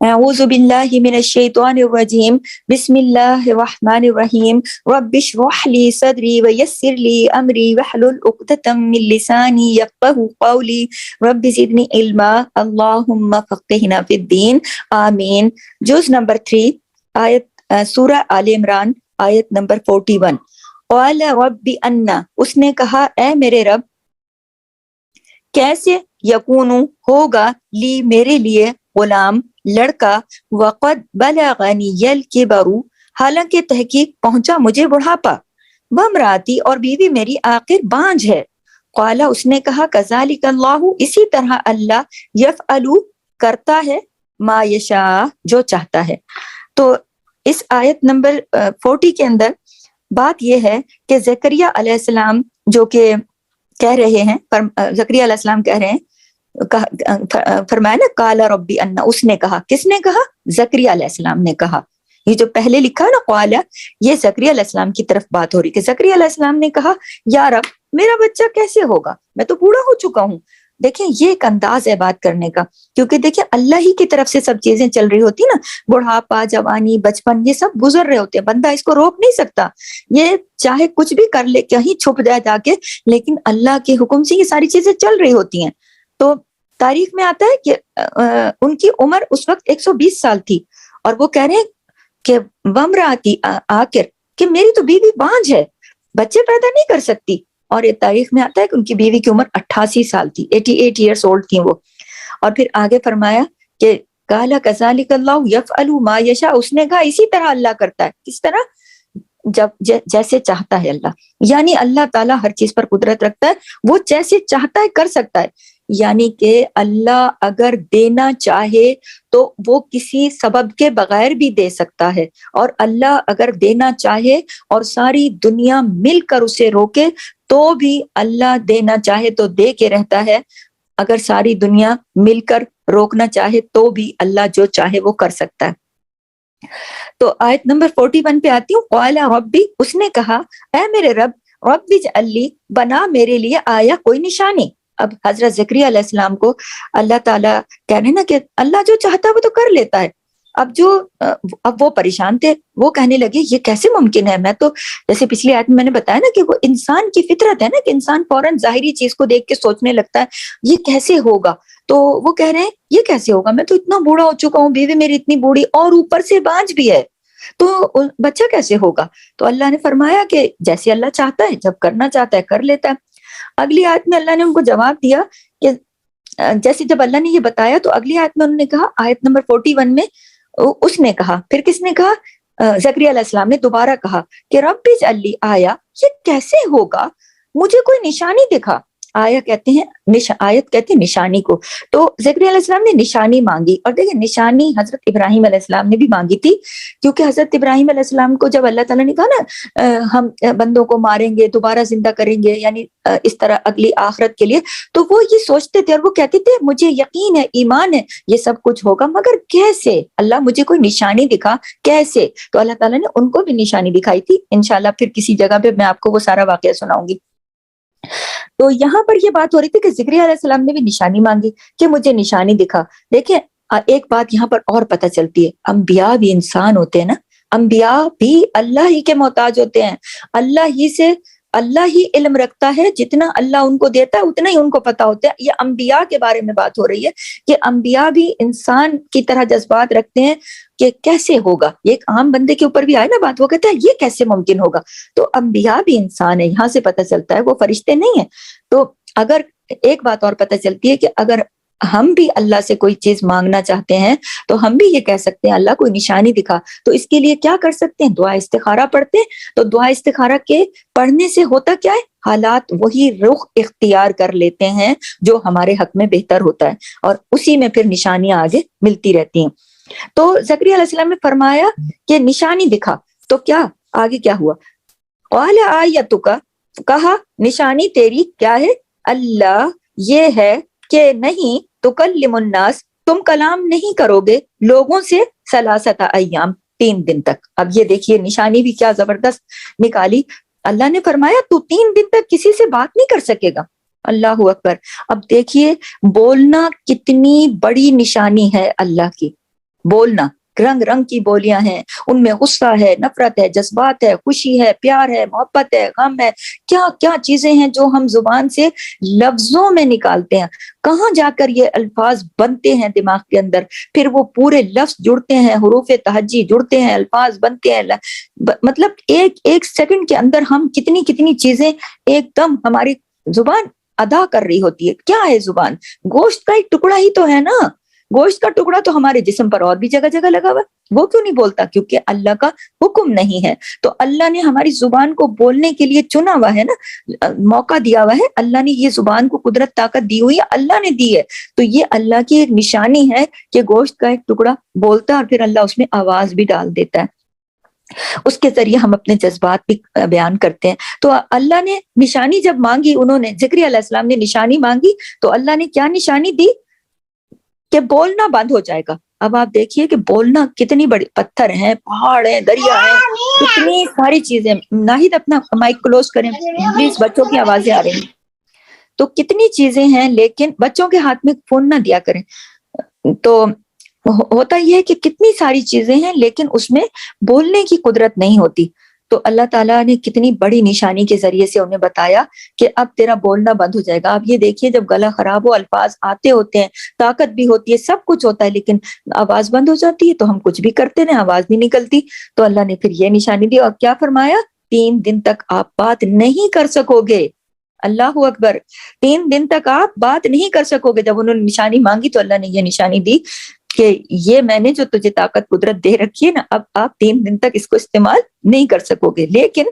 اعوذ باللہ من الشیطان الرجیم بسم اللہ الرحمن الرحیم رب اشرح لی صدری ویسر لی امری واحلل عقدۃ من لسانی یفقهوا قولی رب زدنی علما اللہم فقہنا فی الدین آمین۔ جز نمبر 3 آیت سورہ آل عمران آیت نمبر 41۔ قال رب انا، اس نے کہا اے میرے رب، کیسے یکون ہوگا لی میرے لیے غلام لڑکا، وقد بلغنی الکبر، حالانکہ تحقیق پہنچا مجھے بڑھاپا، وامراتی، اور بیوی میری آخر بانجھ ہے۔ قالا، اس نے کہا کذالک اللہ، اسی طرح اللہ، یفعل، کرتا ہے، ما یشاء، جو چاہتا ہے۔ تو اس آیت نمبر 40 کے اندر بات یہ ہے کہ زکریا علیہ السلام جو کہ کہہ رہے ہیں، زکریا علیہ السلام کہہ رہے ہیں، فرمایا نا قال ربی انا، اس نے کہا، کس نے کہا؟ زکریا علیہ السلام نے کہا۔ یہ جو پہلے لکھا نا قال، یہ زکریا علیہ السلام کی طرف بات ہو رہی کہ زکریا علیہ السلام نے کہا یا رب میرا بچہ کیسے ہوگا، میں تو بوڑھا ہو چکا ہوں۔ دیکھیں یہ ایک انداز ہے بات کرنے کا، کیونکہ دیکھیں اللہ ہی کی طرف سے سب چیزیں چل رہی ہوتی نا، بڑھاپا، جوانی، بچپن، یہ سب گزر رہے ہوتے ہیں، بندہ اس کو روک نہیں سکتا، یہ چاہے کچھ بھی کر لے، کہیں چھپ جائے جا کے، لیکن اللہ کے حکم سے یہ ساری چیزیں چل رہی ہوتی ہیں۔ تو تاریخ میں آتا ہے کہ ان کی عمر اس وقت 120 سال تھی، اور وہ کہہ رہے ہیں کہ وامراتی آخر، کہ میری تو بیوی بانجھ ہے، بچے پیدا نہیں کر سکتی۔ اور یہ تاریخ میں آتا ہے کہ ان کی بیوی کی عمر 88 سال تھی، 88 ایئرس اولڈ تھیں وہ۔ اور پھر آگے فرمایا کہ قال کذالک اللہ یفعل ما یشاء، اس نے کہا اسی طرح اللہ کرتا ہے، کس طرح؟ جب جیسے چاہتا ہے اللہ، یعنی اللہ تعالیٰ ہر چیز پر قدرت رکھتا ہے، وہ جیسے چاہتا ہے کر سکتا ہے، یعنی کہ اللہ اگر دینا چاہے تو وہ کسی سبب کے بغیر بھی دے سکتا ہے، اور اللہ اگر دینا چاہے اور ساری دنیا مل کر اسے روکے تو بھی اللہ دینا چاہے تو دے کے رہتا ہے، اگر ساری دنیا مل کر روکنا چاہے تو بھی اللہ جو چاہے وہ کر سکتا ہے۔ تو آیت نمبر 41 پہ آتی ہوں۔ قال ربی، اس نے کہا اے میرے رب، رب اجعل لی، بنا میرے لیے آیا کوئی نشانی۔ اب حضرت زکریا علیہ السلام کو اللہ تعالیٰ کہہ رہے ہیں نا کہ اللہ جو چاہتا ہے وہ تو کر لیتا ہے۔ اب وہ پریشان تھے، وہ کہنے لگے یہ کیسے ممکن ہے، میں تو جیسے پچھلی آیت میں میں نے بتایا نا کہ وہ انسان کی فطرت ہے نا کہ انسان فوراً ظاہری چیز کو دیکھ کے سوچنے لگتا ہے یہ کیسے ہوگا۔ تو وہ کہہ رہے ہیں یہ کیسے ہوگا، میں تو اتنا بوڑھا ہو چکا ہوں، بیوی میری اتنی بوڑھی، اور اوپر سے بانجھ بھی ہے، تو بچہ کیسے ہوگا؟ تو اللہ نے فرمایا کہ جیسے اللہ چاہتا ہے، جب کرنا چاہتا ہے کر لیتا ہے۔ اگلی آیت میں اللہ نے ان کو جواب دیا کہ جیسے جب اللہ نے یہ بتایا تو اگلی آیت میں انہوں نے کہا، آیت نمبر 41 میں اس نے کہا، پھر کس نے کہا؟ زکریا علیہ السلام نے دوبارہ کہا کہ رب اجعل لی آیا، یہ کیسے ہوگا، مجھے کوئی نشانی دکھا۔ آیت کہتے ہیں نشانی کو، تو زکریا علیہ السلام نے نشانی مانگی، اور دیکھیں نشانی حضرت ابراہیم علیہ السلام نے بھی مانگی تھی، کیونکہ حضرت ابراہیم علیہ السلام کو جب اللہ تعالیٰ نے کہا نا ہم بندوں کو ماریں گے دوبارہ زندہ کریں گے، یعنی اس طرح اگلی آخرت کے لیے، تو وہ یہ سوچتے تھے اور وہ کہتے تھے مجھے یقین ہے، ایمان ہے، یہ سب کچھ ہوگا، مگر کیسے؟ اللہ مجھے کوئی نشانی دکھا، کیسے؟ تو اللہ تعالیٰ نے ان کو بھی نشانی دکھائی تھی، انشاءاللہ پھر کسی جگہ پہ میں آپ کو وہ سارا واقعہ سناؤں گی۔ تو یہاں پر یہ بات ہو رہی تھی کہ زکریا علیہ السلام نے بھی نشانی مانگی کہ مجھے نشانی دکھا۔ دیکھیں ایک بات یہاں پر اور پتہ چلتی ہے، انبیاء بھی انسان ہوتے ہیں نا، انبیاء بھی اللہ ہی کے محتاج ہوتے ہیں، اللہ ہی علم رکھتا ہے، جتنا اللہ ان کو دیتا ہے اتنا ہی ان کو پتا ہوتا ہے۔ یہ انبیاء کے بارے میں بات ہو رہی ہے کہ انبیاء بھی انسان کی طرح جذبات رکھتے ہیں کہ کیسے ہوگا، یہ ایک عام بندے کے اوپر بھی آئے نا بات، وہ کہتا ہے یہ کیسے ممکن ہوگا، تو انبیاء بھی انسان ہے، یہاں سے پتہ چلتا ہے وہ فرشتے نہیں ہیں۔ تو اگر ایک بات اور پتہ چلتی ہے کہ اگر ہم بھی اللہ سے کوئی چیز مانگنا چاہتے ہیں تو ہم بھی یہ کہہ سکتے ہیں اللہ کوئی نشانی دکھا، تو اس کے لیے کیا کر سکتے ہیں؟ دعا استخارہ پڑھتے ہیں، تو دعا استخارہ کے پڑھنے سے ہوتا کیا ہے؟ حالات وہی رخ اختیار کر لیتے ہیں جو ہمارے حق میں بہتر ہوتا ہے، اور اسی میں پھر نشانیاں آگے ملتی رہتی ہیں۔ تو زکریا علیہ السلام نے فرمایا کہ نشانی دکھا، تو کیا آگے کیا ہوا؟ قال آیتک، کہا نشانی تیری کیا ہے؟ اللہ یہ ہے کہ نہیں تکلم الناس، تم کلام نہیں کرو گے لوگوں سے ثلاثۃ ایام، 3 دن تک۔ اب یہ دیکھیے نشانی بھی کیا زبردست نکالی، اللہ نے فرمایا تو 3 دن تک کسی سے بات نہیں کر سکے گا، اللہ اکبر۔ اب دیکھیے بولنا کتنی بڑی نشانی ہے اللہ کی، بولنا رنگ رنگ کی بولیاں ہیں، ان میں غصہ ہے، نفرت ہے، جذبات ہے، خوشی ہے، پیار ہے، محبت ہے، غم ہے، کیا کیا چیزیں ہیں جو ہم زبان سے لفظوں میں نکالتے ہیں، کہاں جا کر یہ الفاظ بنتے ہیں دماغ کے اندر، پھر وہ پورے لفظ جڑتے ہیں، حروف تہجی جڑتے ہیں، الفاظ بنتے ہیں، مطلب ایک ایک سیکنڈ کے اندر ہم کتنی کتنی چیزیں ایک دم ہماری زبان ادا کر رہی ہوتی ہے۔ کیا ہے زبان؟ گوشت کا ایک ٹکڑا ہی تو ہے نا، گوشت کا ٹکڑا تو ہمارے جسم پر اور بھی جگہ جگہ لگا ہوا ہے، وہ کیوں نہیں بولتا؟ کیونکہ اللہ کا حکم نہیں ہے۔ تو اللہ نے ہماری زبان کو بولنے کے لیے چنا ہوا ہے نا، موقع دیا ہوا ہے، اللہ نے یہ زبان کو قدرت طاقت دی ہوئی ہے، اللہ نے دی ہے، تو یہ اللہ کی ایک نشانی ہے کہ گوشت کا ایک ٹکڑا بولتا ہے اور پھر اللہ اس میں آواز بھی ڈال دیتا ہے، اس کے ذریعے ہم اپنے جذبات بھی بیان کرتے ہیں۔ تو اللہ نے نشانی جب مانگی، انہوں نے زکریا علیہ السلام نے نشانی مانگی، تو اللہ نے کیا نشانی دی کہ بولنا بند ہو جائے گا۔ اب آپ دیکھیے کہ بولنا کتنی بڑی، پتھر ہیں، پہاڑ ہیں، دریا ہیں، کتنی ساری چیزیں۔ ناہید اپنا مائک کلوز کریں پلیز، بچوں کی آوازیں آ رہی ہیں۔ تو کتنی چیزیں ہیں، لیکن بچوں کے ہاتھ میں فون نہ دیا کریں۔ تو ہوتا یہ ہے کہ کتنی ساری چیزیں ہیں لیکن اس میں بولنے کی قدرت نہیں ہوتی۔ تو اللہ تعالیٰ نے کتنی بڑی نشانی کے ذریعے سے انہیں بتایا کہ اب تیرا بولنا بند ہو جائے گا۔ اب یہ دیکھیے جب گلا خراب ہو، الفاظ آتے ہوتے ہیں، طاقت بھی ہوتی ہے، سب کچھ ہوتا ہے، لیکن آواز بند ہو جاتی ہے تو ہم کچھ بھی کرتے رہے، آواز نہیں نکلتی۔ تو اللہ نے پھر یہ نشانی دی اور کیا فرمایا؟ 3 دن تک آپ بات نہیں کر سکو گے۔ اللہ اکبر، 3 دن تک آپ بات نہیں کر سکو گے۔ جب انہوں نے نشانی مانگی تو اللہ نے یہ نشانی دی کہ یہ میں نے جو تجھے طاقت قدرت دے رکھی ہے نا، اب آپ 3 دن تک اس کو استعمال نہیں کر سکو گے۔ لیکن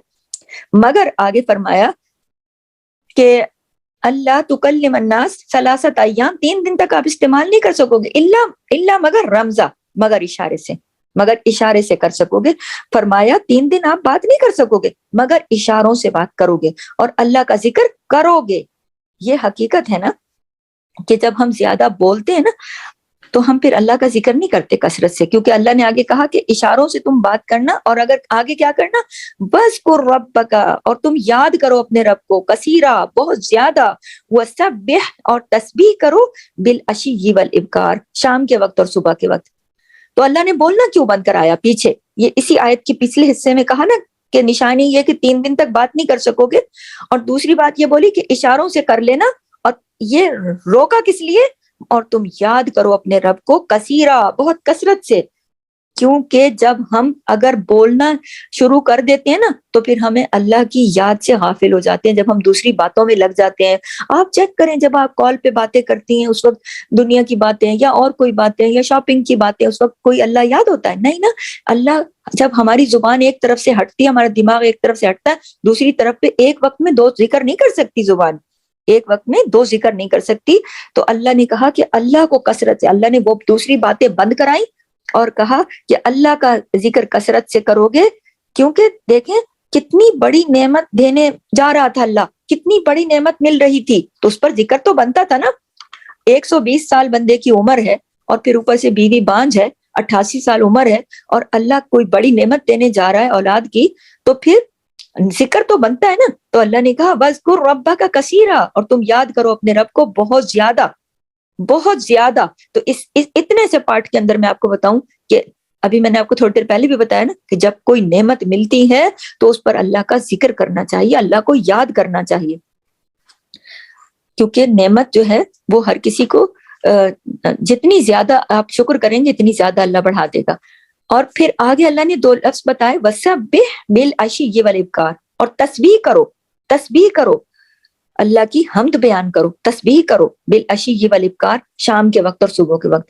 مگر آگے فرمایا کہ اللہ تکلم الناس 3 ایام، 3 دن تک آپ استعمال نہیں کر سکو گے، اللہ مگر رمزہ، مگر اشارے سے کر سکو گے۔ فرمایا 3 دن آپ بات نہیں کر سکو گے مگر اشاروں سے بات کرو گے اور اللہ کا ذکر کرو گے۔ یہ حقیقت ہے نا کہ جب ہم زیادہ بولتے ہیں نا تو ہم پھر اللہ کا ذکر نہیں کرتے کثرت سے، کیونکہ اللہ نے آگے کہا کہ اشاروں سے تم بات کرنا، اور اگر آگے کیا کرنا، وَاذْكُرْ رَبَّكَ، اور تم یاد کرو اپنے رب کو، کثیرا، بہت زیادہ، وَسَبِّحْ، اور تسبیح کرو، بِالْعَشِيِّ وَالْإِبْكَارِ، شام کے وقت اور صبح کے وقت۔ تو اللہ نے بولنا کیوں بند کرایا پیچھے؟ یہ اسی آیت کے پچھلے حصے میں کہا نا کہ نشانی یہ کہ 3 دن تک بات نہیں کر سکو گے، اور دوسری بات یہ بولی کہ اشاروں سے کر لینا، اور یہ روکا کس لیے؟ اور تم یاد کرو اپنے رب کو کثیرا، بہت کثرت سے، کیونکہ جب ہم اگر بولنا شروع کر دیتے ہیں نا تو پھر ہمیں اللہ کی یاد سے غافل ہو جاتے ہیں، جب ہم دوسری باتوں میں لگ جاتے ہیں۔ آپ چیک کریں جب آپ کال پہ باتیں کرتی ہیں اس وقت دنیا کی باتیں یا اور کوئی باتیں یا شاپنگ کی باتیں، اس وقت کوئی اللہ یاد ہوتا ہے؟ نہیں نا۔ اللہ جب ہماری زبان ایک طرف سے ہٹتی ہے، ہمارا دماغ ایک طرف سے ہٹتا ہے، دوسری طرف پہ ایک وقت میں 2 ذکر نہیں کر سکتی زبان، ایک وقت میں 2 ذکر نہیں کر سکتی۔ تو اللہ نے کہا کہ اللہ کو کثرت سے، اللہ نے وہ دوسری باتیں بند کرائیں اور کہا کہ اللہ کا ذکر کثرت سے کرو گے، کیونکہ دیکھیں کتنی بڑی نعمت دینے جا رہا تھا اللہ، کتنی بڑی نعمت مل رہی تھی، تو اس پر ذکر تو بنتا تھا نا۔ 120 سال بندے کی عمر ہے اور پھر اوپر سے بیوی بانجھ ہے، 88 سال عمر ہے، اور اللہ کوئی بڑی نعمت دینے جا رہا ہے اولاد کی، تو پھر ذکر تو بنتا ہے نا۔ تو اللہ نے کہا وَاذْكُرْ رَبَّكَ كَثِيرًا، اور تم یاد کرو اپنے رب کو بہت زیادہ، بہت زیادہ۔ تو اس اتنے سے پارٹ کے اندر میں آپ کو بتاؤں کہ ابھی میں نے آپ کو تھوڑی دیر پہلے بھی بتایا نا کہ جب کوئی نعمت ملتی ہے تو اس پر اللہ کا ذکر کرنا چاہیے، اللہ کو یاد کرنا چاہیے، کیونکہ نعمت جو ہے وہ ہر کسی کو جتنی زیادہ آپ شکر کریں گے اتنی زیادہ اللہ بڑھا دے گا۔ اور پھر آگے اللہ نے 2 لفظ بتائے، وَسَبِّحْ بِالْعَشِيِّ وَالْإِبْكَارِ، اور تسبیح کرو، اللہ کی حمد بیان کرو، تسبیح کرو، بالعشی والابکار، شام کے وقت اور صبح کے وقت،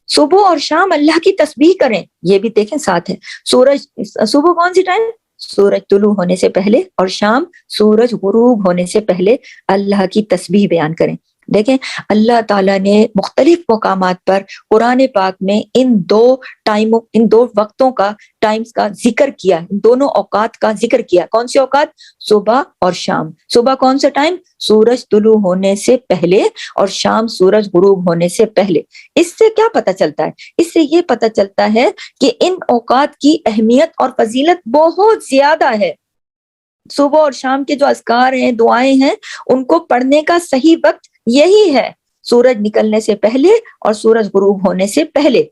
صبح اور شام اللہ کی تسبیح کریں۔ یہ بھی دیکھیں ساتھ ہے، سورج صبح کون سی ٹائم؟ سورج طلوع ہونے سے پہلے، اور شام سورج غروب ہونے سے پہلے اللہ کی تسبیح بیان کریں۔ دیکھیں اللہ تعالیٰ نے مختلف مقامات پر قرآن پاک میں ان 2 وقتوں کا، ٹائمز کا ذکر کیا، ان دونوں اوقات کا ذکر کیا۔ کون سے اوقات؟ صبح اور شام۔ صبح کون سا ٹائم؟ سورج طلوع ہونے سے پہلے، اور شام سورج غروب ہونے سے پہلے۔ اس سے کیا پتہ چلتا ہے؟ اس سے یہ پتہ چلتا ہے کہ ان اوقات کی اہمیت اور فضیلت بہت زیادہ ہے۔ صبح اور شام کے جو اذکار ہیں، دعائیں ہیں، ان کو پڑھنے کا صحیح وقت یہی ہے، سورج نکلنے سے پہلے اور سورج غروب ہونے سے پہلے۔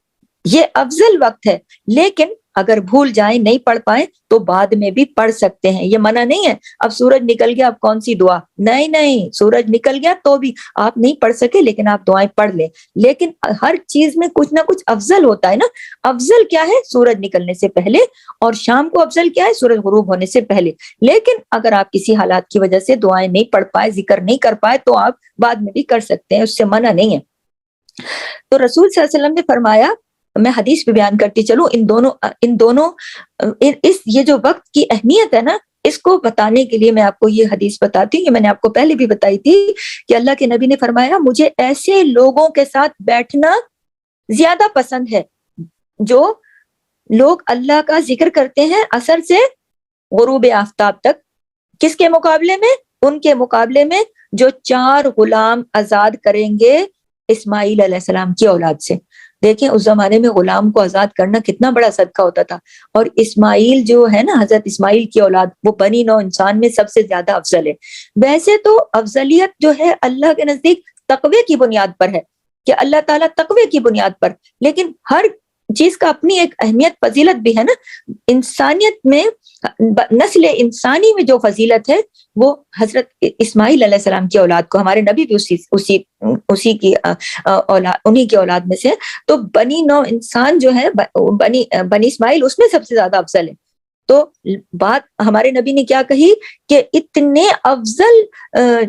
یہ افضل وقت ہے، لیکن اگر بھول جائیں نہیں پڑھ پائیں تو بعد میں بھی پڑھ سکتے ہیں، یہ منع نہیں ہے۔ اب سورج نکل گیا، اب کون سی دعا؟ نہیں نہیں، سورج نکل گیا تو بھی آپ نہیں پڑھ سکے لیکن آپ دعائیں پڑھ لیں۔ لیکن ہر چیز میں کچھ نہ کچھ افضل ہوتا ہے نا۔ افضل کیا ہے؟ سورج نکلنے سے پہلے، اور شام کو افضل کیا ہے؟ سورج غروب ہونے سے پہلے۔ لیکن اگر آپ کسی حالات کی وجہ سے دعائیں نہیں پڑھ پائے، ذکر نہیں کر پائے، تو آپ بعد میں بھی کر سکتے ہیں، اس سے منع نہیں ہے۔ تو رسول صلی اللہ علیہ وسلم نے فرمایا، میں حدیث بھی بیان کرتی چلوں، ان دونوں یہ جو وقت کی اہمیت ہے نا، اس کو بتانے کے لیے میں آپ کو یہ حدیث بتاتی ہوں، یہ میں نے آپ کو پہلے بھی بتائی تھی کہ اللہ کے نبی نے فرمایا مجھے ایسے لوگوں کے ساتھ بیٹھنا زیادہ پسند ہے جو لوگ اللہ کا ذکر کرتے ہیں عصر سے غروب آفتاب تک، کس کے مقابلے میں؟ ان کے مقابلے میں جو 4 غلام آزاد کریں گے اسماعیل علیہ السلام کی اولاد سے۔ دیکھیں اس زمانے میں غلام کو آزاد کرنا کتنا بڑا صدقہ ہوتا تھا، اور اسماعیل جو ہے نا، حضرت اسماعیل کی اولاد، وہ بنی نوع انسان میں سب سے زیادہ افضل ہے۔ ویسے تو افضلیت جو ہے اللہ کے نزدیک تقوی کی بنیاد پر ہے، کہ اللہ تعالیٰ تقوی کی بنیاد پر، لیکن ہر چیز کا اپنی ایک اہمیت فضیلت بھی ہے نا۔ انسانیت میں، نسل انسانی میں جو فضیلت ہے وہ حضرت اسماعیل علیہ السلام کی اولاد کو، ہمارے نبی بھی اسی کی اولاد، انہی کی اولاد میں سے۔ تو بنی نوع انسان جو ہے، بنی اسماعیل، اس میں سب سے زیادہ افضل ہے۔ تو بات ہمارے نبی نے کیا کہی کہ اتنے افضل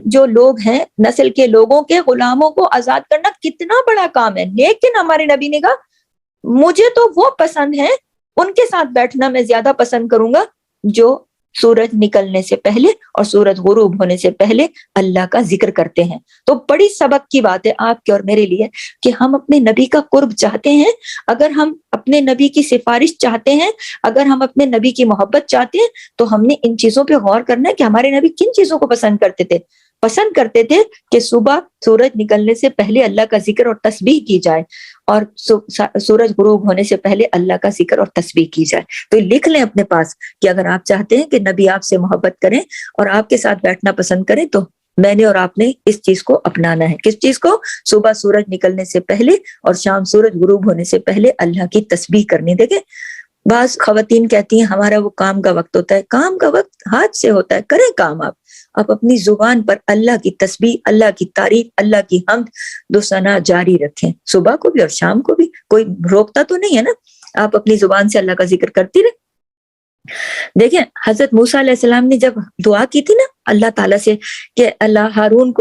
جو لوگ ہیں نسل کے لوگوں کے غلاموں کو آزاد کرنا کتنا بڑا کام ہے، لیکن ہمارے نبی نے کہا مجھے تو وہ پسند ہے، ان کے ساتھ بیٹھنا میں زیادہ پسند کروں گا جو سورج نکلنے سے پہلے اور سورج غروب ہونے سے پہلے اللہ کا ذکر کرتے ہیں۔ تو بڑی سبق کی بات ہے آپ کے اور میرے لیے کہ ہم اپنے نبی کا قرب چاہتے ہیں، اگر ہم اپنے نبی کی سفارش چاہتے ہیں، اگر ہم اپنے نبی کی محبت چاہتے ہیں، تو ہم نے ان چیزوں پہ غور کرنا ہے کہ ہمارے نبی کن چیزوں کو پسند کرتے تھے کہ صبح سورج نکلنے سے پہلے اللہ کا ذکر اور تسبیح کی جائے، اور سورج غروب ہونے سے پہلے اللہ کا ذکر اور تسبیح کی جائے۔ تو لکھ لیں اپنے پاس کہ اگر آپ چاہتے ہیں کہ نبی آپ سے محبت کریں اور آپ کے ساتھ بیٹھنا پسند کریں، تو میں نے اور آپ نے اس چیز کو اپنانا ہے۔ کس چیز کو؟ صبح سورج نکلنے سے پہلے اور شام سورج غروب ہونے سے پہلے اللہ کی تسبیح کرنی۔ دیکھیں بعض خواتین کہتی ہیں ہمارا وہ کام کا وقت ہوتا ہے، کام کا وقت ہاتھ سے ہوتا ہے، کریں کام۔ آپ اپنی زبان پر اللہ کی تسبیح، اللہ کی تعریف، اللہ کی حمد دو ثنا جاری رکھیں، صبح کو بھی اور شام کو بھی، کوئی روکتا تو نہیں ہے نا، آپ اپنی زبان سے اللہ کا ذکر کرتی رہیں۔ دیکھیں حضرت موسیٰ علیہ السلام نے جب دعا کی تھی نا اللہ تعالیٰ سے کہ اللہ ہارون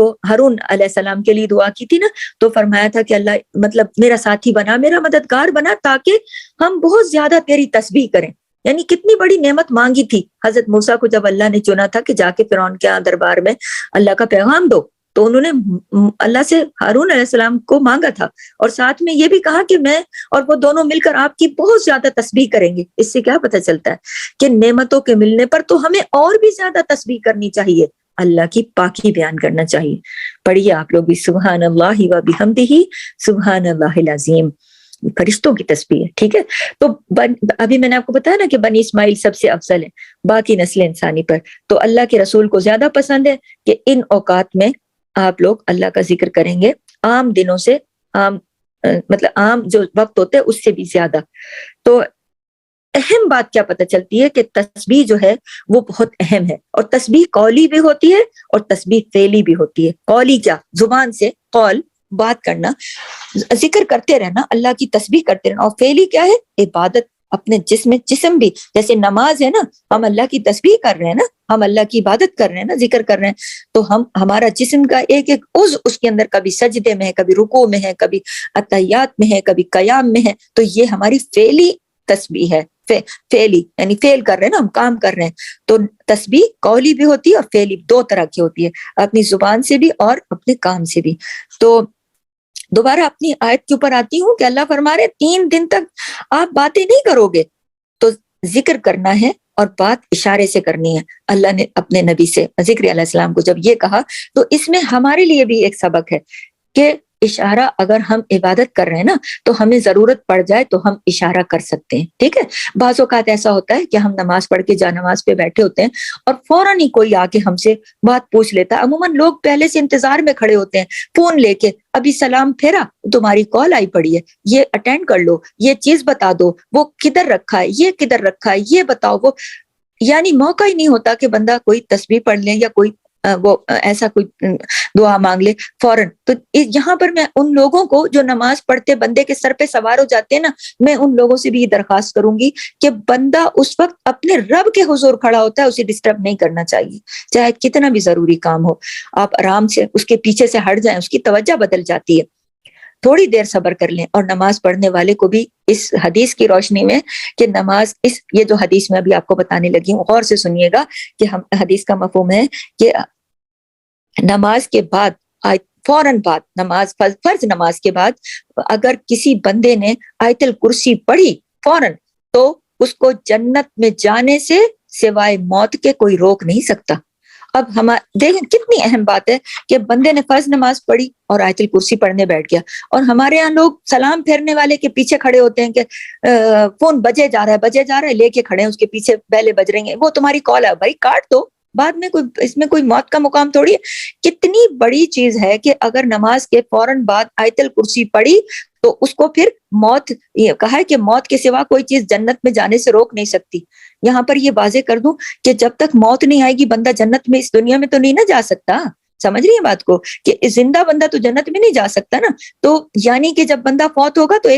علیہ السلام کے لیے دعا کی تھی نا، تو فرمایا تھا کہ اللہ مطلب میرا ساتھی بنا، میرا مددگار بنا، تاکہ ہم بہت زیادہ تیری تسبیح کریں۔ یعنی کتنی بڑی نعمت مانگی تھی حضرت موسیٰ کو جب اللہ نے چنا تھا کہ جا کے فرعون کے دربار میں اللہ کا پیغام دو، تو انہوں نے اللہ سے ہارون علیہ السلام کو مانگا تھا، اور ساتھ میں یہ بھی کہا کہ میں اور وہ دونوں مل کر آپ کی بہت زیادہ تسبیح کریں گے۔ اس سے کیا پتہ چلتا ہے کہ نعمتوں کے ملنے پر تو ہمیں اور بھی زیادہ تسبیح کرنی چاہیے، اللہ کی پاکی بیان کرنا چاہیے۔ پڑھیے آپ لوگ بھی سبحان اللہ و بحمدہ سبحان اللہ العظیم، فرشتوں کی تسبیح ہے، ٹھیک ہے۔ تو ابھی میں نے آپ کو بتایا نا کہ بنی اسماعیل سب سے افضل ہے باقی نسل انسانی پر، تو اللہ کے رسول کو زیادہ پسند ہے کہ ان اوقات میں آپ لوگ اللہ کا ذکر کریں گے، عام دنوں سے، مطلب عام جو وقت ہوتے ہیں اس سے بھی زیادہ۔ تو اہم بات کیا پتہ چلتی ہے کہ تسبیح جو ہے وہ بہت اہم ہے، اور تسبیح قولی بھی ہوتی ہے اور تسبیح فعلی بھی ہوتی ہے۔ قولی کیا؟ زبان سے قول، بات کرنا، ذکر کرتے رہنا، اللہ کی تسبیح کرتے رہنا، اور فعلی کیا ہے؟ عبادت، اپنے جسم بھی، جیسے نماز ہے نا، ہم اللہ کی تسبیح کر رہے ہیں نا، ہم اللہ کی عبادت کر رہے ہیں نا، ذکر کر رہے ہیں، تو ہمارا جسم کا ایک ایک عضو اس کے اندر کبھی سجدے میں ہے، کبھی رکوع میں ہے، کبھی اتحیات میں ہے، کبھی قیام میں ہے، تو یہ ہماری فعلی تسبیح ہے۔ فعلی یعنی فعل کر رہے ہیں نا، ہم کام کر رہے ہیں۔ تو تسبیح قولی بھی ہوتی ہے اور فعلی، دو طرح کی ہوتی ہے، اپنی زبان سے بھی اور اپنے کام سے بھی۔ تو دوبارہ اپنی آیت کے اوپر آتی ہوں کہ اللہ فرما رہے 3 دن تک آپ باتیں نہیں کرو گے، تو ذکر کرنا ہے اور بات اشارے سے کرنی ہے۔ اللہ نے اپنے نبی سے ذکر علیہ السلام کو جب یہ کہا، تو اس میں ہمارے لیے بھی ایک سبق ہے کہ اشارہ اگر ہم عبادت کر رہے ہیں نا تو ہمیں ضرورت پڑ جائے تو ہم اشارہ کر سکتے ہیں. ٹھیک ہے, بعض اوقات ایسا ہوتا ہے کہ ہم نماز پڑھ کے جا نماز پہ بیٹھے ہوتے ہیں اور فوراً ہی کوئی آ کے ہم سے بات پوچھ لیتا ہے. عموماً لوگ پہلے سے انتظار میں کھڑے ہوتے ہیں فون لے کے, ابھی سلام پھیرا, تمہاری کال آئی پڑی ہے, یہ اٹینڈ کر لو, یہ چیز بتا دو, وہ کدھر رکھا ہے, یہ کدھر رکھا ہے, یہ بتاؤ. وہ یعنی موقع ہی نہیں ہوتا کہ بندہ کوئی تسبیح پڑھ لے یا کوئی وہ ایسا کوئی دعا مانگ لے فوراً. تو یہاں پر میں ان لوگوں کو جو نماز پڑھتے بندے کے سر پہ سوار ہو جاتے ہیں نا, میں ان لوگوں سے بھی یہ درخواست کروں گی کہ بندہ اس وقت اپنے رب کے حضور کھڑا ہوتا ہے, اسے ڈسٹرب نہیں کرنا چاہیے, چاہے کتنا بھی ضروری کام ہو. آپ آرام سے اس کے پیچھے سے ہٹ جائیں, اس کی توجہ بدل جاتی ہے. تھوڑی دیر صبر کر لیں. اور نماز پڑھنے والے کو بھی اس حدیث کی روشنی میں کہ نماز یہ جو حدیث میں ابھی آپ کو بتانے لگی ہوں, غور سے سنیے گا کہ ہم حدیث کا مفہوم ہے کہ نماز کے بعد فوراً بعد نماز فرض نماز کے بعد اگر کسی بندے نے آیت الکرسی پڑھی فوراً, تو اس کو جنت میں جانے سے سوائے موت کے کوئی روک نہیں سکتا. اب ہم دیکھیں کتنی اہم بات ہے کہ بندے نے فرض نماز پڑھی اور آیت الکرسی پڑھنے بیٹھ گیا, اور ہمارے یہاں لوگ سلام پھیرنے والے کے پیچھے کھڑے ہوتے ہیں کہ فون بجے جا رہا ہے لے کے کھڑے ہیں, اس کے پیچھے بیلے بج رہی ہیں, وہ تمہاری کال ہے, بھائی کاٹ دو بعد میں, کوئی اس میں کوئی موت کا مقام تھوڑی ہے. کتنی بڑی چیز ہے کہ اگر نماز کے فوراً بعد آیت الکرسی پڑھی تو اس کو پھر موت, یہ کہا ہے کہ موت کے سوا کوئی چیز جنت میں جانے سے روک نہیں سکتی. یہاں پر یہ واضح کر دوں کہ جب تک موت نہیں آئے گی بندہ جنت میں اس دنیا میں تو نہیں نہ جا سکتا. سمجھ رہی ہیں بات کو, کہ زندہ بندہ تو جنت میں نہیں جا سکتا نا. تو یعنی کہ جب بندہ فوت ہوگا تو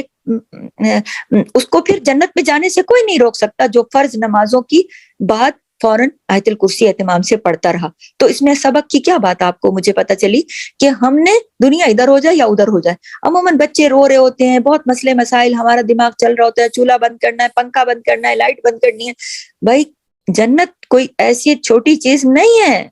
اس کو پھر جنت میں جانے سے کوئی نہیں روک سکتا جو فرض نمازوں کی بات فوراً آیت الکرسی اہتمام سے پڑھتا رہا. تو اس میں سبق کی کیا بات آپ کو مجھے پتہ چلی کہ ہم نے دنیا ادھر ہو جائے یا ادھر ہو جائے, عموماً بچے رو رہے ہوتے ہیں, بہت مسئلے مسائل, ہمارا دماغ چل رہا ہوتا ہے, چولہا بند کرنا ہے, پنکھا بند کرنا ہے, لائٹ بند کرنی ہے. بھائی جنت کوئی ایسی چھوٹی چیز نہیں ہے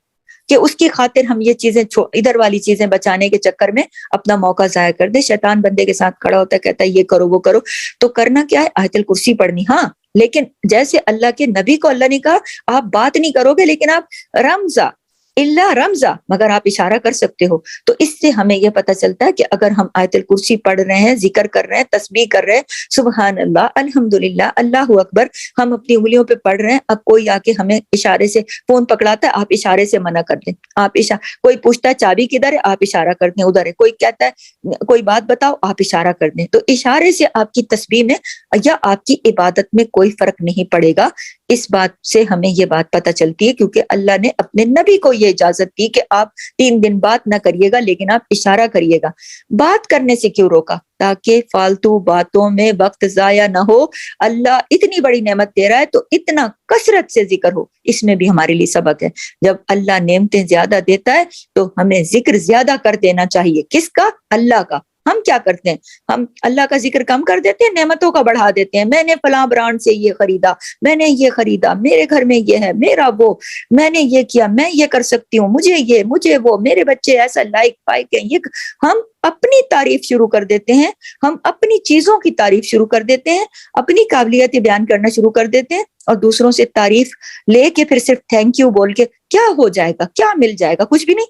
کہ اس کی خاطر ہم یہ چیزیں ادھر والی چیزیں بچانے کے چکر میں اپنا موقع ضائع کر دے. شیطان بندے کے ساتھ کھڑا ہوتا ہے, کہتا ہے یہ کرو وہ کرو, تو کرنا کیا ہے, آیت الکرسی پڑھنی. ہاں لیکن جیسے اللہ کے نبی کو اللہ نے کہا آپ بات نہیں کرو گے لیکن آپ رمزا اللہ رمزا, مگر آپ اشارہ کر سکتے ہو. تو اس سے ہمیں یہ پتہ چلتا ہے کہ اگر ہم آیت الکرسی پڑھ رہے ہیں, ذکر کر رہے ہیں, تسبیح کر رہے ہیں, سبحان اللہ, الحمدللہ, اللہ اکبر, ہم اپنی انگلیوں پہ پڑھ رہے ہیں, اب کوئی آ کے ہمیں اشارے سے فون پکڑاتا ہے, آپ اشارے سے منع کر دیں. آپ کوئی پوچھتا ہے چابی کدھر ہے, آپ اشارہ کر دیں ادھر ہے. کوئی کہتا ہے کوئی بات بتاؤ, آپ اشارہ کر دیں. تو اشارے سے آپ کی تسبیح میں یا آپ کی عبادت میں کوئی فرق نہیں پڑے گا. اس بات سے ہمیں یہ بات پتہ چلتی ہے کیونکہ اللہ نے اپنے نبی کو یہ اجازت دی کہ آپ 3 دن بات نہ کریے گا لیکن آپ اشارہ کریے گا. بات کرنے سے کیوں روکا؟ تاکہ فالتو باتوں میں وقت ضائع نہ ہو. اللہ اتنی بڑی نعمت دے رہا ہے تو اتنا کثرت سے ذکر ہو, اس میں بھی ہمارے لیے سبق ہے. جب اللہ نعمتیں زیادہ دیتا ہے تو ہمیں ذکر زیادہ کر دینا چاہیے. کس کا؟ اللہ کا. ہم کیا کرتے ہیں, ہم اللہ کا ذکر کم کر دیتے ہیں, نعمتوں کا بڑھا دیتے ہیں. میں نے فلاں برانڈ سے یہ خریدا, میں نے یہ خریدا, میرے گھر میں یہ ہے, میرا وہ, میں نے یہ کیا, میں یہ کر سکتی ہوں, مجھے یہ, مجھے وہ, میرے بچے ایسا لائک پائک ہیں. یہ ہم اپنی تعریف شروع کر دیتے ہیں, ہم اپنی چیزوں کی تعریف شروع کر دیتے ہیں, اپنی قابلیتیں بیان کرنا شروع کر دیتے ہیں, اور دوسروں سے تعریف لے کے پھر صرف تھینک یو بول کے کیا ہو جائے گا, کیا مل جائے گا؟ کچھ بھی نہیں.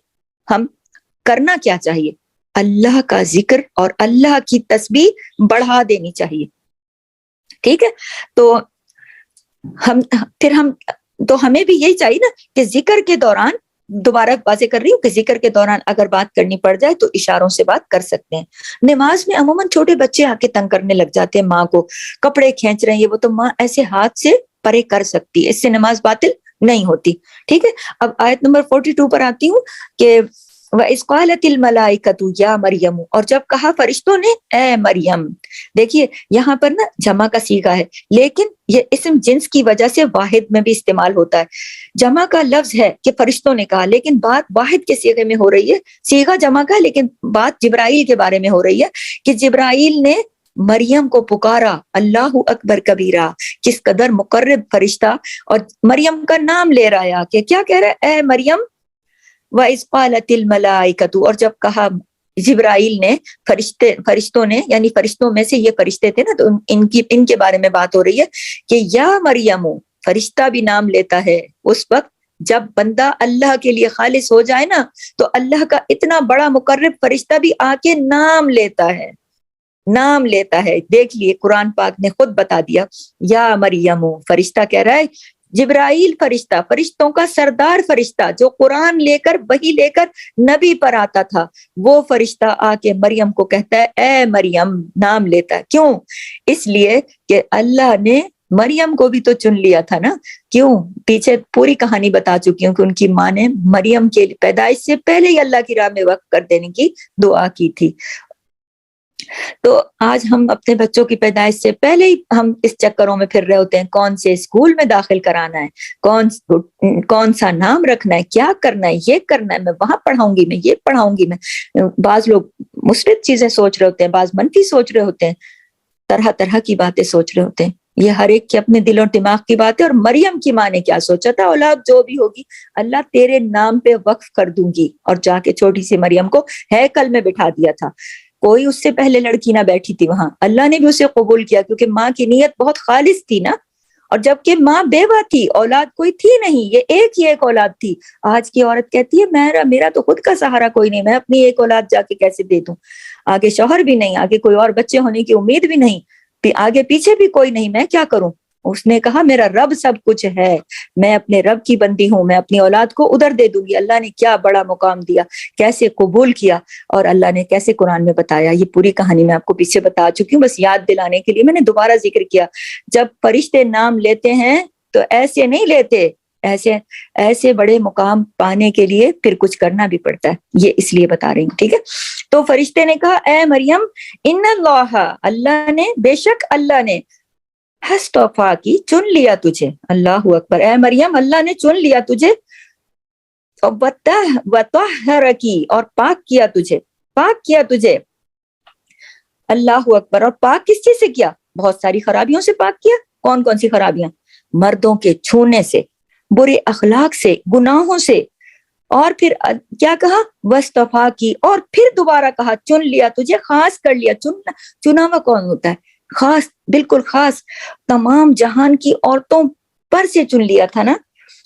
ہم کرنا کیا چاہیے؟ اللہ کا ذکر اور اللہ کی تسبیح بڑھا دینی چاہیے. ٹھیک ہے, تو ہمیں بھی یہی چاہیے نا کہ ذکر کے دوران, دوبارہ واضح کر رہی ہوں کہ ذکر کے دوران اگر بات کرنی پڑ جائے تو اشاروں سے بات کر سکتے ہیں. نماز میں عموماً چھوٹے بچے آ کے تنگ کرنے لگ جاتے ہیں ماں کو, کپڑے کھینچ رہے ہیں وہ, تو ماں ایسے ہاتھ سے پرے کر سکتی ہے, اس سے نماز باطل نہیں ہوتی. ٹھیک ہے, اب آیت نمبر 42 پر آتی ہوں کہ وَإِذْ قَالَتِ الْمَلَائِكَةُ يَا مَرْيَمُ, اور جب کہا فرشتوں نے اے مریم. دیکھیے یہاں پر نا جمع کا صیغہ ہے لیکن یہ اسم جنس کی وجہ سے واحد میں بھی استعمال ہوتا ہے. جمع کا لفظ ہے کہ فرشتوں نے کہا لیکن بات واحد کے صیغے میں ہو رہی ہے. صیغہ جمع کا ہے لیکن بات جبرائیل کے بارے میں ہو رہی ہے کہ جبرائیل نے مریم کو پکارا, اللہ اکبر کبیرہ, کس قدر مقرب فرشتہ, اور مریم کا نام لے رہا ہے کہ کیا کہہ رہا ہے, اے مریم. وَإِذْ قَالَتِ الْمَلَائِكَةُ, اور جب کہا جبرائیل نے, فرشتوں نے, یعنی فرشتوں میں سے یہ فرشتے تھے نا, تو ان کے بارے میں بات ہو رہی ہے کہ یا مریم, فرشتہ بھی نام لیتا ہے اس وقت جب بندہ اللہ کے لیے خالص ہو جائے نا تو اللہ کا اتنا بڑا مقرب فرشتہ بھی آ کے نام لیتا ہے، نام لیتا ہے. دیکھ لیے قرآن پاک نے خود بتا دیا، یا مریم، فرشتہ کہہ رہا ہے، جبرائیل فرشتہ، فرشتوں کا سردار فرشتہ جو قرآن لے کر وحی لے کر نبی پر آتا تھا، وہ فرشتہ آ کے مریم کو کہتا ہے اے مریم، نام لیتا ہے. کیوں؟ اس لیے کہ اللہ نے مریم کو بھی تو چن لیا تھا نا. کیوں؟ پیچھے پوری کہانی بتا چکی ہوں کہ ان کی ماں نے مریم کے پیدائش سے پہلے ہی اللہ کی راہ میں وقف کر دینے کی دعا کی تھی. تو آج ہم اپنے بچوں کی پیدائش سے پہلے ہی ہم اس چکروں میں پھر رہے ہوتے ہیں، کون سے اسکول میں داخل کرانا ہے، کون سا نام رکھنا ہے، کیا کرنا ہے، یہ کرنا ہے، میں وہاں پڑھاؤں گی، میں یہ پڑھاؤں گی. میں بعض لوگ مثبت چیزیں سوچ رہے ہوتے ہیں، بعض منفی سوچ رہے ہوتے ہیں، طرح طرح کی باتیں سوچ رہے ہوتے ہیں. یہ ہر ایک کے اپنے دل اور دماغ کی بات ہے. اور مریم کی ماں نے کیا سوچا تھا، اولاد جو بھی ہوگی اللہ تیرے نام پہ وقف کر دوں گی. اور جا کے چھوٹی سی مریم کو ہیکل میں بٹھا دیا تھا. کوئی اس سے پہلے لڑکی نہ بیٹھی تھی وہاں، اللہ نے بھی اسے قبول کیا کیونکہ ماں کی نیت بہت خالص تھی نا. اور جبکہ ماں بیوہ تھی، اولاد کوئی تھی نہیں، یہ ایک ہی ایک اولاد تھی. آج کی عورت کہتی ہے میرا تو خود کا سہارا کوئی نہیں، میں اپنی ایک اولاد جا کے کیسے دے دوں، آگے شوہر بھی نہیں، آگے کوئی اور بچے ہونے کی امید بھی نہیں، آگے پیچھے بھی کوئی نہیں، میں کیا کروں. اس نے کہا میرا رب سب کچھ ہے، میں اپنے رب کی بندی ہوں، میں اپنی اولاد کو ادھر دے دوں گی. اللہ نے کیا بڑا مقام دیا، کیسے قبول کیا، اور اللہ نے کیسے قرآن میں بتایا. یہ پوری کہانی میں آپ کو پیچھے بتا چکی ہوں، بس یاد دلانے کے لیے میں نے دوبارہ ذکر کیا. جب فرشتے نام لیتے ہیں تو ایسے نہیں لیتے، ایسے بڑے مقام پانے کے لیے پھر کچھ کرنا بھی پڑتا ہے. یہ اس لیے بتا رہی ہوں، ٹھیک ہے. تو فرشتے نے کہا اے مریم، ان اللہ، اللہ نے، بے شک اللہ نے، ہستوفا کی، چن لیا تجھے. اللہ اکبر. اے مریم، اللہ نے چن لیا تجھے، وطہرکی، اور پاک کیا تجھے، پاک کیا تجھے. اللہ اکبر. اور پاک کس چیز سے کیا؟ بہت ساری خرابیوں سے پاک کیا. کون کون سی خرابیاں؟ مردوں کے چھونے سے، برے اخلاق سے، گناہوں سے. اور پھر کیا کہا؟ وصطفیٰ کی، اور پھر دوبارہ کہا چن لیا تجھے، خاص کر لیا. چنا ہوا کون ہوتا ہے؟ خاص، بالکل خاص، تمام جہان کی عورتوں پر سے چن لیا تھا نا.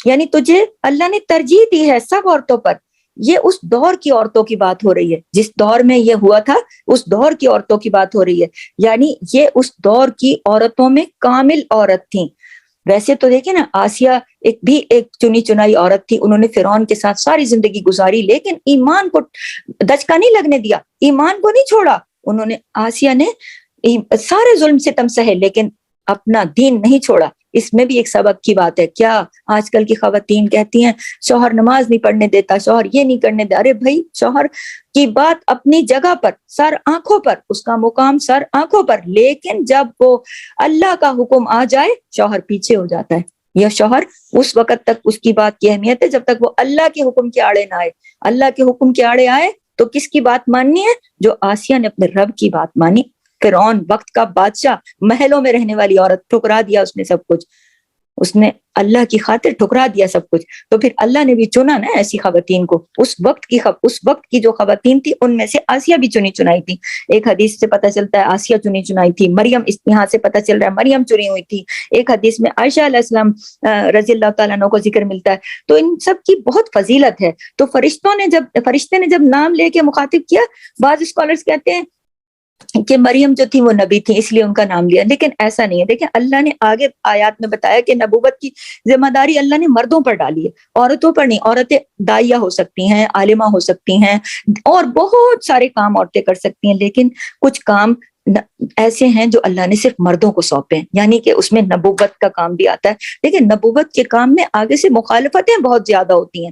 یعنی تجھے اللہ نے ترجیح دی ہے سب عورتوں پر. یہ اس دور کی عورتوں کی بات ہو رہی ہے، جس دور میں یہ ہوا تھا اس دور کی عورتوں کی بات ہو رہی ہے. یعنی یہ اس دور کی عورتوں میں کامل عورت تھیں. ویسے تو دیکھیں نا، آسیہ ایک چنی چنائی عورت تھی، انہوں نے فرعون کے ساتھ ساری زندگی گزاری، لیکن ایمان کو دچکا نہیں لگنے دیا، ایمان کو نہیں چھوڑا. انہوں نے، آسیہ نے سارے ظلم ستم سہے لیکن اپنا دین نہیں چھوڑا. اس میں بھی ایک سبق کی بات ہے. کیا آج کل کی خواتین کہتی ہیں شوہر نماز نہیں پڑھنے دیتا، شوہر یہ نہیں کرنے دیتا. ارے بھائی، شوہر کی بات اپنی جگہ پر، سر آنکھوں پر، اس کا مقام سر آنکھوں پر، لیکن جب وہ اللہ کا حکم آ جائے شوہر پیچھے ہو جاتا ہے. یہ شوہر اس وقت تک اس کی بات کی اہمیت ہے جب تک وہ اللہ کے حکم کے آڑے نہ آئے. اللہ کے حکم کے آڑے آئے تو کس کی بات ماننی ہے؟ جو آسیہ نے اپنے رب کی بات مانی. فرعون وقت کا بادشاہ، محلوں میں رہنے والی عورت، ٹھکرا دیا اس نے سب کچھ، اس نے اللہ کی خاطر ٹھکرا دیا سب کچھ. تو پھر اللہ نے بھی چنا نا ایسی خواتین کو. اس وقت کی جو خواتین تھی ان میں سے آسیہ بھی چنی چنائی تھی. ایک حدیث سے پتہ چلتا ہے آسیہ چنی چنائی تھی. مریم، یہاں سے پتہ چل رہا ہے مریم چنی ہوئی تھی. ایک حدیث میں عائشہ علیہ السلام رضی اللہ تعالیٰ عنہ کو ذکر ملتا ہے. تو ان سب کی بہت فضیلت ہے. تو فرشتے نے جب نام لے کے مخاطب کیا، بعض اسکالرز کہتے ہیں کہ مریم جو تھی وہ نبی تھی اس لیے ان کا نام لیا، لیکن ایسا نہیں ہے. دیکھیں اللہ نے آگے آیات میں بتایا کہ نبوت کی ذمہ داری اللہ نے مردوں پر ڈالی ہے، عورتوں پر نہیں. عورتیں داعیہ ہو سکتی ہیں، عالمہ ہو سکتی ہیں، اور بہت سارے کام عورتیں کر سکتی ہیں، لیکن کچھ کام ایسے ہیں جو اللہ نے صرف مردوں کو سونپے ہیں، یعنی کہ اس میں نبوت کا کام بھی آتا ہے. لیکن نبوت کے کام میں آگے سے مخالفتیں بہت زیادہ ہوتی ہیں.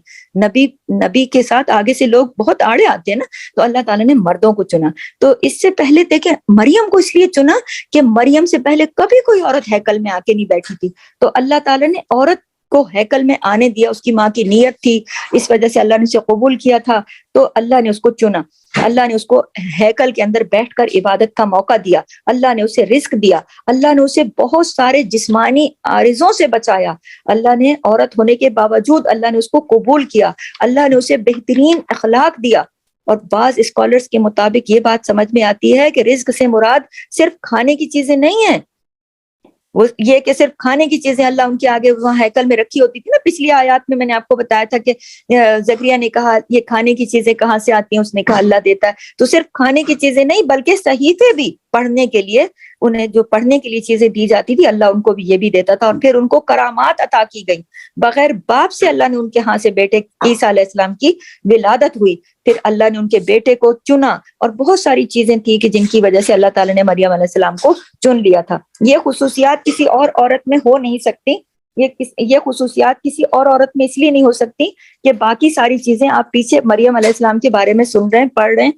نبی کے ساتھ آگے سے لوگ بہت آڑے آتے ہیں نا، تو اللہ تعالیٰ نے مردوں کو چنا. تو اس سے پہلے دیکھیں مریم کو اس لیے چنا کہ مریم سے پہلے کبھی کوئی عورت ہیکل میں آ کے نہیں بیٹھی تھی. تو اللہ تعالیٰ نے عورت کو ہیکل میں آنے دیا، اس کی ماں کی نیت تھی، اس وجہ سے اللہ نے اسے قبول کیا تھا. تو اللہ نے اس کو چنا، اللہ نے اس کو ہیکل کے اندر بیٹھ کر عبادت کا موقع دیا، اللہ نے اسے رزق دیا، اللہ نے اسے بہت سارے جسمانی عارضوں سے بچایا. اللہ نے عورت ہونے کے باوجود اللہ نے اس کو قبول کیا، اللہ نے اسے بہترین اخلاق دیا. اور بعض اسکالرز کے مطابق یہ بات سمجھ میں آتی ہے کہ رزق سے مراد صرف کھانے کی چیزیں نہیں ہیں، وہ یہ کہ صرف کھانے کی چیزیں اللہ ان کے آگے وہاں ہیکل میں رکھی ہوتی تھی نا. پچھلی آیات میں نے آپ کو بتایا تھا کہ زکریا نے کہا یہ کھانے کی چیزیں کہاں سے آتی ہیں, اس نے کہا اللہ دیتا ہے. تو صرف کھانے کی چیزیں نہیں بلکہ صحیفے بھی پڑھنے کے لیے, انہیں جو پڑھنے کے لیے چیزیں دی جاتی تھی اللہ ان کو بھی یہ بھی دیتا تھا. اور پھر ان کو کرامات عطا کی گئی, بغیر باپ سے اللہ نے ان کے ہاں سے بیٹے عیسیٰ علیہ السلام کی ولادت ہوئی. پھر اللہ نے ان کے بیٹے کو چنا, اور بہت ساری چیزیں تھیں کہ جن کی وجہ سے اللہ تعالیٰ نے مریم علیہ السلام کو چن لیا تھا. یہ خصوصیات کسی اور عورت میں ہو نہیں سکتی, یہ خصوصیات کسی اور عورت میں اس لیے نہیں ہو سکتی کہ باقی ساری چیزیں آپ پیچھے مریم علیہ السلام کے بارے میں سن رہے ہیں, پڑھ رہے ہیں,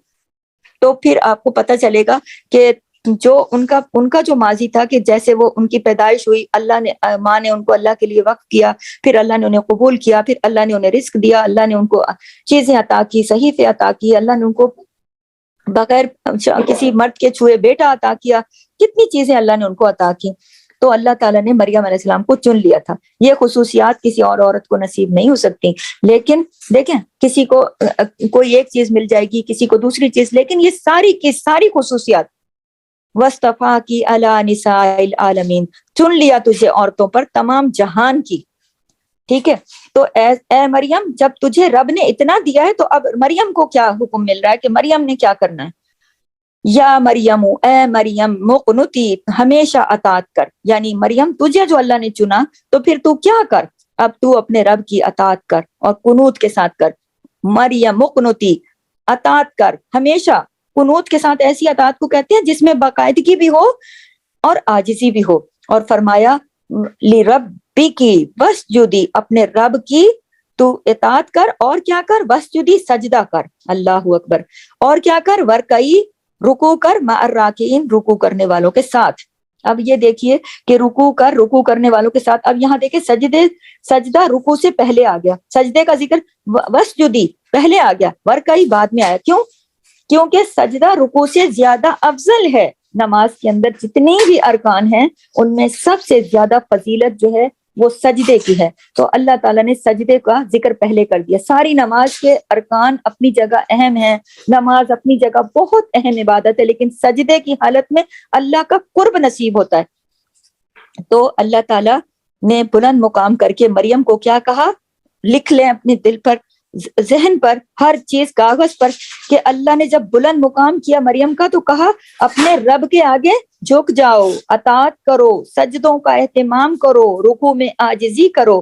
تو پھر آپ کو پتہ چلے گا کہ جو ان کا جو ماضی تھا کہ جیسے وہ ان کی پیدائش ہوئی, اللہ نے ماں نے ان کو اللہ کے لیے وقف کیا, پھر اللہ نے انہیں قبول کیا, پھر اللہ نے انہیں رزق دیا, اللہ نے ان کو چیزیں عطا کی, صحیفے عطا کی, اللہ نے ان کو بغیر کسی مرد کے چھوئے بیٹا عطا کیا, کتنی چیزیں اللہ نے ان کو عطا کی. تو اللہ تعالیٰ نے مریم علیہ السلام کو چن لیا تھا. یہ خصوصیات کسی اور عورت کو نصیب نہیں ہو سکتی. لیکن دیکھیں کسی کو کوئی ایک چیز مل جائے گی, کسی کو دوسری چیز, لیکن یہ ساری کی ساری خصوصیات وَاصْطَفَاكِ عَلَىٰ نِسَاءِ الْعَالَمِينَ, چن لیا تجھے عورتوں پر تمام جہان کی. ٹھیک ہے, تو اے مریم جب تجھے رب نے اتنا دیا ہے تو اب مریم کو کیا حکم مل رہا ہے کہ مریم نے کیا کرنا ہے. یا مریم, اے مریم, مقنتی, ہمیشہ اطاعت کر. یعنی مریم تجھے جو اللہ نے چنا تو پھر تو کیا کر, اب تو اپنے رب کی اطاعت کر اور قنوت کے ساتھ کر. مریم مقنتی, اطاعت کر ہمیشہ. قنوت کے ساتھ ایسی اطاعت کو کہتے ہیں جس میں باقاعدگی بھی ہو اور عاجزی بھی ہو. اور فرمایا لِرَبِّكِ وَاسْجُدِي, اپنے رب کی تو اطاعت کر اور کیا کر, وَاسْجُدِي, سجدہ کر. اللہ اکبر. اور کیا کر, وَرْكَعِي, رکوع کر, مع الراکعین, رکوع کرنے والوں کے ساتھ. اب یہ دیکھیے کہ رکوع کرنے والوں کے ساتھ. اب یہاں دیکھیں سجدہ رکوع سے پہلے آ گیا, سجدے کا ذکر وَاسْجُدِي پہلے آ گیا, وَرْكَعِي بعد میں آیا. کیونکہ سجدہ رکوع سے زیادہ افضل ہے. نماز کے اندر جتنے بھی ارکان ہیں ان میں سب سے زیادہ فضیلت جو ہے وہ سجدے کی ہے. تو اللہ تعالیٰ نے سجدے کا ذکر پہلے کر دیا. ساری نماز کے ارکان اپنی جگہ اہم ہیں, نماز اپنی جگہ بہت اہم عبادت ہے, لیکن سجدے کی حالت میں اللہ کا قرب نصیب ہوتا ہے. تو اللہ تعالیٰ نے بلند مقام کر کے مریم کو کیا کہا, لکھ لیں اپنے دل پر, ذہن پر, ہر چیز کاغذ پر, کہ اللہ نے جب بلند مقام کیا مریم کا تو کہا اپنے رب کے آگے جھک جاؤ, اطاعت کرو, سجدوں کا اہتمام کرو, رکوع میں عاجزی کرو.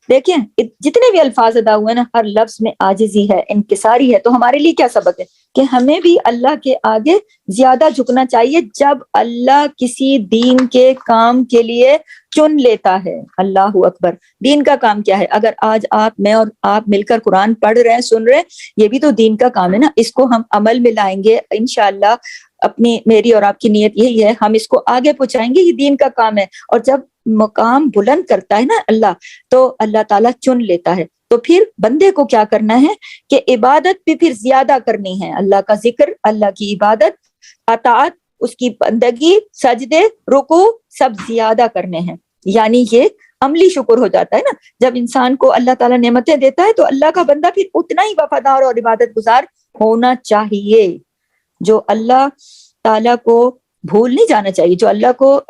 دیکھیں جتنے بھی الفاظ ادا ہوئے نا, ہر لفظ میں عاجزی ہے, انکساری ہے. تو ہمارے لیے کیا سبق ہے کہ ہمیں بھی اللہ کے آگے زیادہ جھکنا چاہیے جب اللہ کسی دین کے کام کے لیے چن لیتا ہے. اللہ اکبر. دین کا کام کیا ہے؟ اگر آج آپ میں اور آپ مل کر قرآن پڑھ رہے ہیں, سن رہے ہیں, یہ بھی تو دین کا کام ہے نا. اس کو ہم عمل میں لائیں گے انشاءاللہ. میری اور آپ کی نیت یہی ہے, ہم اس کو آگے پہنچائیں گے, یہ دین کا کام ہے. اور جب مقام بلند کرتا ہے نا اللہ, تو اللہ تعالیٰ چن لیتا ہے. تو پھر بندے کو کیا کرنا ہے کہ عبادت بھی پھر زیادہ کرنی ہے. اللہ کا ذکر, اللہ کی عبادت, اطاعت, اس کی بندگی, سجدے, رکوع سب زیادہ کرنے ہیں. یعنی یہ عملی شکر ہو جاتا ہے نا. جب انسان کو اللہ تعالیٰ نعمتیں دیتا ہے تو اللہ کا بندہ پھر اتنا ہی وفادار اور عبادت گزار ہونا چاہیے. جو اللہ تعالیٰ کو بھول نہیں جانا چاہیے, جو اللہ کو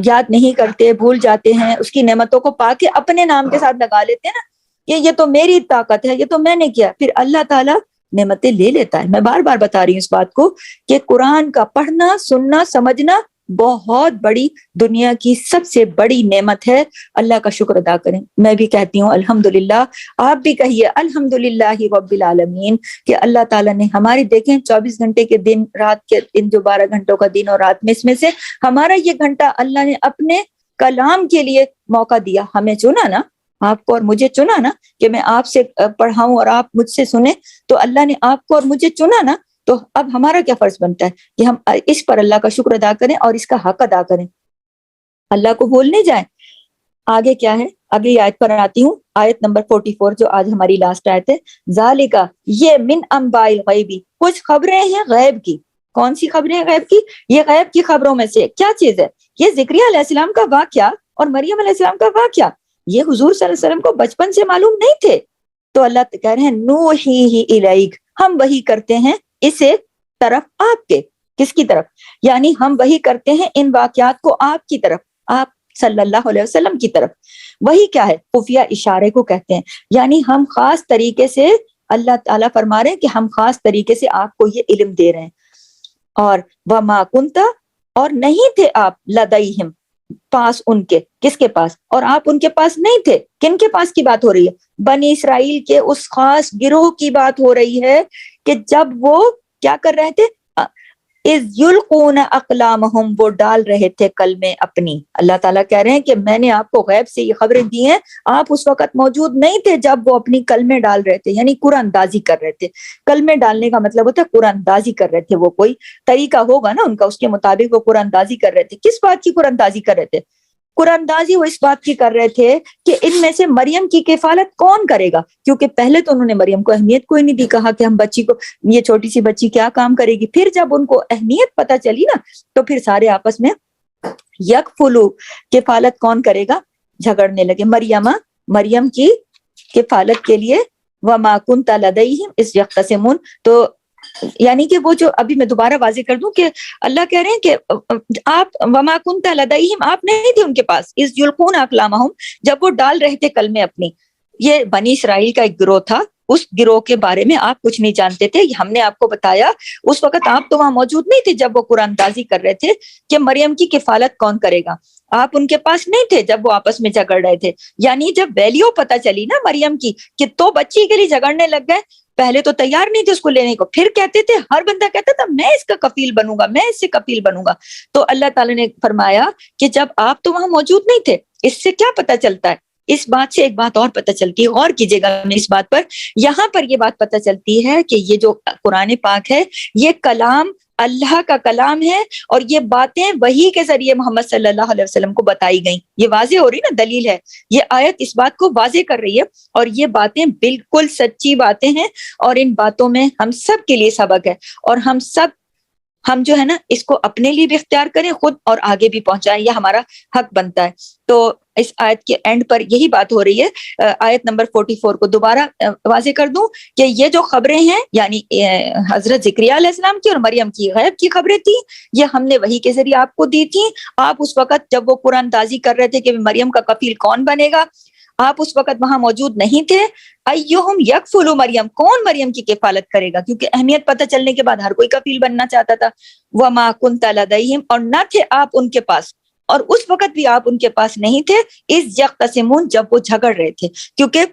یاد نہیں کرتے, بھول جاتے ہیں, اس کی نعمتوں کو پا کے اپنے نام کے ساتھ لگا لیتے ہیں نا کہ یہ تو میری طاقت ہے, یہ تو میں نے کیا, پھر اللہ تعالیٰ نعمتیں لے لیتا ہے. میں بار بار بتا رہی ہوں اس بات کو کہ قرآن کا پڑھنا, سننا, سمجھنا بہت بڑی, دنیا کی سب سے بڑی نعمت ہے. اللہ کا شکر ادا کریں. میں بھی کہتی ہوں الحمدللہ, آپ بھی کہیے الحمدللہ رب العالمین کہ اللہ تعالیٰ نے ہماری, دیکھیں 24 گھنٹے کے دن, رات کے دن, جو 12 گھنٹوں کا دن اور رات میں, اس میں سے ہمارا یہ گھنٹہ اللہ نے اپنے کلام کے لیے موقع دیا. ہمیں چنا نا, آپ کو اور مجھے چنا نا کہ میں آپ سے پڑھاؤں اور آپ مجھ سے سنیں. تو اللہ نے آپ کو اور مجھے چنا نا, تو اب ہمارا کیا فرض بنتا ہے کہ ہم اس پر اللہ کا شکر ادا کریں اور اس کا حق ادا کریں, اللہ کو بھولنے جائیں. آگے کیا ہے, اگلی آیت پر آتی ہوں, آیت نمبر 44 جو آج ہماری لاسٹ آیت ہے. ذالکا, یہ من انباء الغیبی, کچھ خبریں ہیں غیب کی. کون سی خبریں ہیں غیب کی؟ یہ غیب کی خبروں میں سے کیا چیز ہے؟ یہ زکریا علیہ السلام کا واقعہ اور مریم علیہ السلام کا واقعہ, یہ حضور صلی اللہ علیہ وسلم کو بچپن سے معلوم نہیں تھے. تو اللہ کہہ رہے ہیں نوحیہ الیک, ہم وحی کرتے ہیں اسے طرف آپ کے. کس کی طرف؟ یعنی ہم وحی کرتے ہیں ان واقعات کو آپ کی طرف, آپ صلی اللہ علیہ وسلم کی طرف. وہی کیا ہے؟ خفیہ اشارے کو کہتے ہیں. یعنی ہم خاص طریقے سے اللہ تعالیٰ فرما رہے ہیں کہ ہم خاص طریقے سے آپ کو یہ علم دے رہے ہیں. اور وما کنتا، اور نہیں تھے آپ، لدیہم، پاس ان کے. کس کے پاس؟ اور آپ ان کے پاس نہیں تھے. کن کے پاس کی بات ہو رہی ہے؟ بنی اسرائیل کے اس خاص گروہ کی بات ہو رہی ہے کہ جب وہ کیا کر رہے تھے؟ اذ یلقون اقلامہم، وہ ڈال رہے تھے کلمے اپنی. اللہ تعالیٰ کہہ رہے ہیں کہ میں نے آپ کو غیب سے یہ خبریں دی ہیں، آپ اس وقت موجود نہیں تھے جب وہ اپنی کلمے ڈال رہے تھے، یعنی قرآن اندازی کر رہے تھے. کلمے ڈالنے کا مطلب ہوتا ہے قرآن اندازی کر رہے تھے. وہ کوئی طریقہ ہوگا نا ان کا، اس کے مطابق وہ قرآن اندازی کر رہے تھے. کس بات کی قرآن اندازی کر رہے تھے؟ قرآن اندازی وہ اس بات کی کر رہے تھے کہ ان میں سے مریم کی کفالت کون کرے گا. کیونکہ پہلے تو انہوں نے مریم کو اہمیت کوئی نہیں دی، کہا کہ ہم بچی کو، یہ چھوٹی سی بچی کیا کام کرے گی. پھر جب ان کو اہمیت پتہ چلی نا تو پھر سارے آپس میں یکفلو، کفالت کون کرے گا، جھگڑنے لگے. مریم کی کفالت کے لیے وما کنت لدیہم اذ یختصمون. تو یعنی کہ وہ جو ابھی میں دوبارہ واضح کر دوں کہ اللہ کہہ رہے ہیں کہ آپ وما کنت لدیہم، آپ نہیں تھے ان کے پاس، اذ یلقون اقلامہم، جب وہ ڈال رہے تھے کلمے اپنی. یہ بنی اسرائیل کا ایک گروہ تھا، اس گروہ کے بارے میں آپ کچھ نہیں جانتے تھے. ہم نے آپ کو بتایا، اس وقت آپ تو وہاں موجود نہیں تھے جب وہ قرآن اندازی کر رہے تھے کہ مریم کی کفالت کون کرے گا. آپ ان کے پاس نہیں تھے جب وہ آپس میں جھگڑ رہے تھے. یعنی جب ویلیو پتہ چلی نا مریم کی کہ تو بچی کے لیے جھگڑنے لگ گئے. پہلے تو تیار نہیں تھے اس کو لینے کو، پھر کہتے تھے، ہر بندہ کہتا تھا میں اس کا کفیل بنوں گا، میں اس سے کفیل بنوں گا. تو اللہ تعالیٰ نے فرمایا کہ جب آپ تو وہاں موجود نہیں تھے. اس سے کیا پتہ چلتا ہے؟ اس بات سے ایک بات اور پتہ چلتی ہے، غور کیجیے گا میں اس بات پر. یہاں پر یہ بات پتہ چلتی ہے کہ یہ جو قرآن پاک ہے یہ کلام اللہ کا کلام ہے، اور یہ باتیں وحی کے ذریعے محمد صلی اللہ علیہ وسلم کو بتائی گئیں. یہ واضح ہو رہی نا، دلیل ہے. یہ آیت اس بات کو واضح کر رہی ہے، اور یہ باتیں بالکل سچی باتیں ہیں، اور ان باتوں میں ہم سب کے لیے سبق ہے. اور ہم جو ہے نا اس کو اپنے لیے بھی اختیار کریں خود، اور آگے بھی پہنچائیں، یہ ہمارا حق بنتا ہے. تو اس آیت کے اینڈ پر یہی بات ہو رہی ہے. آیت نمبر 44 کو دوبارہ واضح کر دوں کہ یہ جو خبریں ہیں، یعنی حضرت زکریا علیہ السلام کی اور مریم کی غیب کی خبریں تھیں، یہ ہم نے وحی کے ذریعے آپ کو دی تھیں. آپ اس وقت جب وہ قرآن اندازی کر رہے تھے کہ مریم کا کفیل کون بنے گا، آپ اس وقت وہاں موجود نہیں تھے. ایہم یکفلو مریم، کون مریم کی کفالت کرے گا، کیونکہ اہمیت پتہ چلنے کے بعد ہر کوئی کفیل بننا چاہتا تھا. وما کنت لدیہم، اور نہ تھے آپ ان کے پاس، اور اس وقت بھی آپ ان کے پاس نہیں تھے. اذ یختصمون، جب وہ جھگڑ رہے تھے. کیونکہ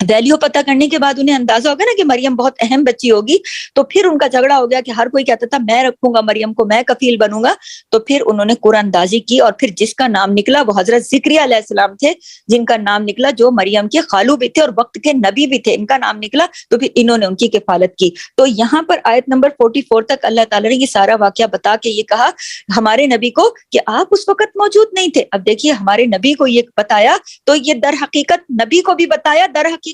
ویلیو پتہ کرنے کے بعد انہیں اندازہ ہو گیا نا کہ مریم بہت اہم بچی ہوگی، تو پھر ان کا جھگڑا ہو گیا کہ ہر کوئی کہتا تھا میں رکھوں گا مریم کو، میں کفیل بنوں گا. تو پھر انہوں نے قرآن اندازی کی، اور پھر جس کا نام نکلا وہ حضرت زکریا علیہ السلام تھے، جن کا نام نکلا، جو مریم کے خالو بھی تھے اور وقت کے نبی بھی تھے، ان کا نام نکلا. تو پھر انہوں نے ان کی کفالت کی. تو یہاں پر آیت نمبر 44 تک اللہ تعالیٰ نے یہ سارا واقعہ بتا کے یہ کہا ہمارے نبی کو کہ آپ اس وقت موجود نہیں تھے. اب دیکھیے ہمارے نبی کو یہ بتایا تو یہ در حقیقت نبی کو بھی بتایا، در حقیقت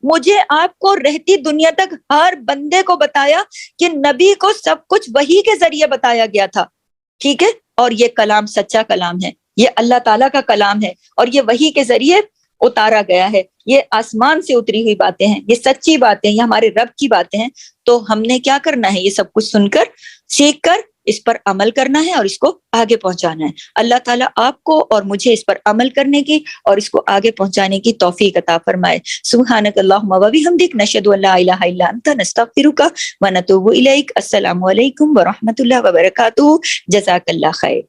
مجھے آپ کو رہتی دنیا تک ہر بندے کو بتایا کہ نبی کو سب کچھ وحی کے ذریعے بتایا گیا تھا. ٹھیک ہے، اور یہ کلام سچا کلام ہے، یہ اللہ تعالیٰ کا کلام ہے، اور یہ وحی کے ذریعے اتارا گیا ہے. یہ آسمان سے اتری ہوئی باتیں ہیں، یہ سچی باتیں، یہ ہمارے رب کی باتیں ہیں. تو ہم نے کیا کرنا ہے؟ یہ سب کچھ سن کر، سیکھ کر اس پر عمل کرنا ہے اور اس کو آگے پہنچانا ہے. اللہ تعالیٰ آپ کو اور مجھے اس پر عمل کرنے کی اور اس کو آگے پہنچانے کی توفیق عطا فرمائے. سبحانک اللہم و بحمدک، نشہد ان لا الہ الا انت، نستغفرک و نتوب الیک. السلام علیکم ورحمۃ اللہ وبرکاتہ. جزاک اللہ خیر.